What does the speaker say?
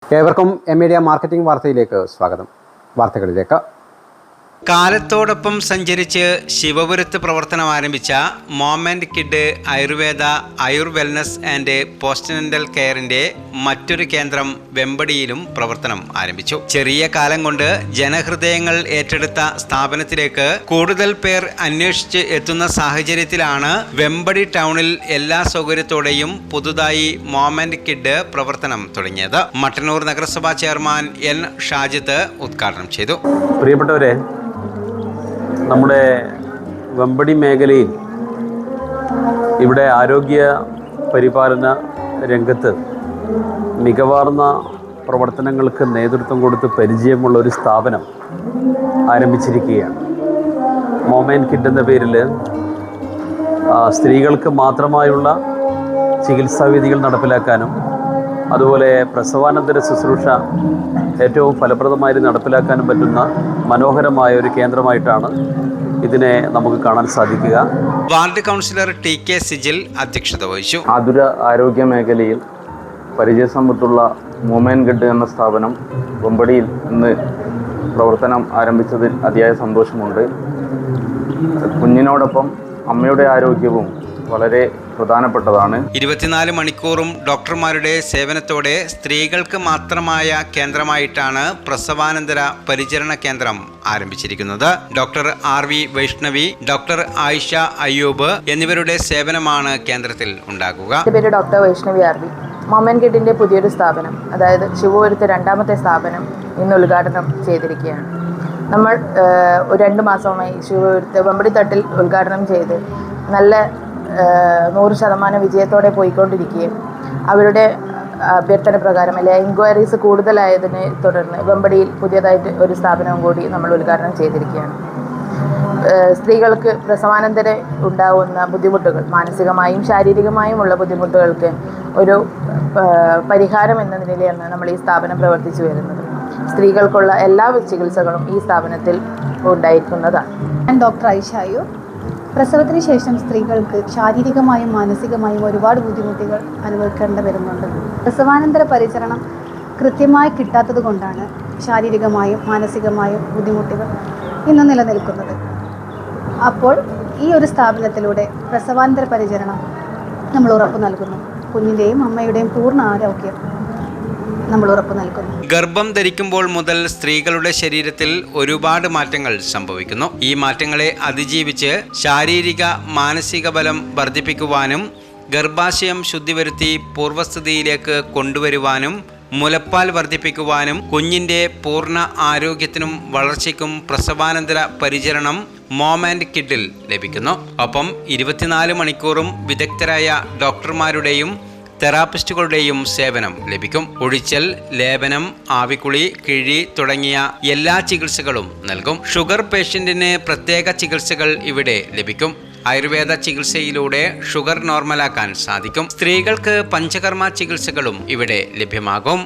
ഏവർക്കും media marketing വാർത്തയിലേക്ക് സ്വാഗതം. വാർത്തകളിലേക്ക്. കാലത്തോടൊപ്പം സഞ്ചരിച്ച് ശിവപുരത്ത് പ്രവർത്തനം ആരംഭിച്ച mom and kid Ayurveda wellness and postnatal കെയറിന്റെ മറ്റൊരു കേന്ദ്രം വെമ്പടിയിലും പ്രവർത്തനം ആരംഭിച്ചു. ചെറിയ കാലം കൊണ്ട് ജനഹൃദയങ്ങൾ ഏറ്റെടുത്ത സ്ഥാപനത്തിലേക്ക് കൂടുതൽ പേർ അന്വേഷിച്ച് എത്തുന്ന സാഹചര്യത്തിലാണ് വെമ്പടി ടൗണിൽ എല്ലാ സൗകര്യത്തോടെയും പുതുതായി മോം ആൻഡ് കിഡ് പ്രവർത്തനം തുടങ്ങിയത്. മട്ടന്നൂർ നഗരസഭാ ചെയർമാൻ എൻ ഷാജിത്ത് ഉദ്ഘാടനം ചെയ്തു. പ്രിയപ്പെട്ടവരെ, നമ്മുടെ വെമ്പടി മേഖലയിൽ ഇവിടെ ആരോഗ്യ പരിപാലന രംഗത്ത് മികവാർന്ന പ്രവർത്തനങ്ങൾക്ക് നേതൃത്വം കൊടുത്ത് പരിചയമുള്ള ഒരു സ്ഥാപനം ആരംഭിച്ചിരിക്കുകയാണ്. മോം ആൻഡ് കിഡ് എന്ന പേരിൽ സ്ത്രീകൾക്ക് മാത്രമായുള്ള ചികിത്സാവിധികൾ നടപ്പിലാക്കാനും അതുപോലെ പ്രസവാനന്തര ശുശ്രൂഷ ഏറ്റവും ഫലപ്രദമായി നടപ്പിലാക്കാനും പറ്റുന്ന മനോഹരമായ ഒരു കേന്ദ്രമായിട്ടാണ് ഇതിനെ നമുക്ക് കാണാൻ സാധിക്കുക. Ward councillor T K Sijil അധ്യക്ഷത വഹിച്ചു. ആതുര ആരോഗ്യ മേഖലയിൽ പരിചയസമ്പത്തുള്ള മോം ആൻഡ് കിഡ് എന്ന സ്ഥാപനം വെമ്പടിയിൽ ഇന്ന് പ്രവർത്തനം ആരംഭിച്ചതിൽ അതിയായ സന്തോഷമുണ്ട്. കുഞ്ഞിനോടൊപ്പം അമ്മയുടെ ആരോഗ്യവും വളരെ പ്രധാനപ്പെട്ടതാണ്. 24 മണിക്കൂറും ഡോക്ടർമാരുടെ സേവനത്തോടെ സ്ത്രീകൾക്ക് മാത്രമായ കേന്ദ്രമായിട്ടാണ് പ്രസവാനന്തര പരിചരണ കേന്ദ്രം ആരംഭിച്ചിരിക്കുന്നത്. Doctor RV Vaishnavi, doctor Aisha Ayyub എന്നിവരുടെ സേവനമാണ് കേന്ദ്രത്തിൽ ഉണ്ടാകുക. പേര് doctor Vaishnavi RV. Mom and കിഡിന്റെ പുതിയൊരു സ്ഥാപനം, അതായത് ശിവപുരത്തെ രണ്ടാമത്തെ സ്ഥാപനം ഇന്ന് ഉദ്ഘാടനം ചെയ്തിരിക്കുകയാണ്. നമ്മൾ 2 മാസമായി ശിവപുരത്തെ വെമ്പടി തട്ടിൽ ഉദ്ഘാടനം ചെയ്ത് നല്ല 100% വിജയത്തോടെ പോയിക്കൊണ്ടിരിക്കുകയും അവരുടെ അഭ്യർത്ഥന പ്രകാരം അല്ലെങ്കിൽ എൻക്വയറീസ് കൂടുതലായതിനെ തുടർന്ന് വെമ്പടിയിൽ പുതിയതായിട്ട് ഒരു സ്ഥാപനം കൂടി നമ്മൾ ഉദ്ഘാടനം ചെയ്തിരിക്കുകയാണ്. സ്ത്രീകൾക്ക് പ്രസവാനന്തരം ഉണ്ടാവുന്ന ബുദ്ധിമുട്ടുകൾ, മാനസികമായും ശാരീരികമായുമുള്ള ബുദ്ധിമുട്ടുകൾക്ക് ഒരു പരിഹാരം എന്ന നിലയിലാണ് നമ്മൾ ഈ സ്ഥാപനം പ്രവർത്തിച്ചു വരുന്നത്. സ്ത്രീകൾക്കുള്ള എല്ലാ ചികിത്സകളും ഈ സ്ഥാപനത്തിൽ ഉണ്ടായിരിക്കുന്നതാണ്. ഞാൻ ഡോക്ടർ ആയിഷ അയ്യൂബ്. പ്രസവത്തിന് ശേഷം സ്ത്രീകൾക്ക് ശാരീരികമായും മാനസികമായും ഒരുപാട് ബുദ്ധിമുട്ടുകൾ അനുഭവിക്കേണ്ടി വരുന്നുണ്ട്. പ്രസവാനന്തര പരിചരണം കൃത്യമായി കിട്ടാത്തത് കൊണ്ടാണ് ശാരീരികമായും മാനസികമായും ബുദ്ധിമുട്ടുകൾ ഇന്ന് നിലനിൽക്കുന്നത്. അപ്പോൾ ഈ ഒരു സ്ഥാപനത്തിലൂടെ പ്രസവാനന്തര പരിചരണം നമ്മൾ ഉറപ്പു നൽകുന്നു. കുഞ്ഞിൻ്റെയും അമ്മയുടെയും പൂർണ്ണ ആരോഗ്യം നമ്മൾ ഉറപ്പു നൽകുന്നു. ഗർഭം ധരിക്കുമ്പോൾ മുതൽ സ്ത്രീകളുടെ ശരീരത്തിൽ ഒരുപാട് മാറ്റങ്ങൾ സംഭവിക്കുന്നു. ഈ മാറ്റങ്ങളെ അതിജീവിച്ച് ശാരീരിക മാനസിക ബലം വർദ്ധിപ്പിക്കുവാനും ഗർഭാശയം ശുദ്ധിവരുത്തി പൂർവ്വസ്ഥിതിയിലേക്ക് കൊണ്ടുവരുവാനും മുലപ്പാൽ വർദ്ധിപ്പിക്കുവാനും കുഞ്ഞിൻ്റെ പൂർണ്ണ ആരോഗ്യത്തിനും വളർച്ചയ്ക്കും പ്രസവാനന്തര പരിചരണം മോം ആൻഡ് കിഡിൽ ലഭിക്കുന്നു. ഒപ്പം 24 മണിക്കൂറും വിദഗ്ധരായ ഡോക്ടർമാരുടെയും തെറാപ്പിസ്റ്റുകളുടെയും സേവനം ലഭിക്കും. ഒഴിച്ചൽ, ലേപനം, ആവിക്കുളി, കിഴി തുടങ്ങിയ എല്ലാ ചികിത്സകളും നൽകും. ഷുഗർ പേഷ്യന്റിന് പ്രത്യേക ചികിത്സകൾ ഇവിടെ ലഭിക്കും. ആയുർവേദ ചികിത്സയിലൂടെ ഷുഗർ നോർമലാക്കാൻ സാധിക്കും. സ്ത്രീകൾക്ക് പഞ്ചകർമ്മ ചികിത്സകളും ഇവിടെ ലഭ്യമാകും.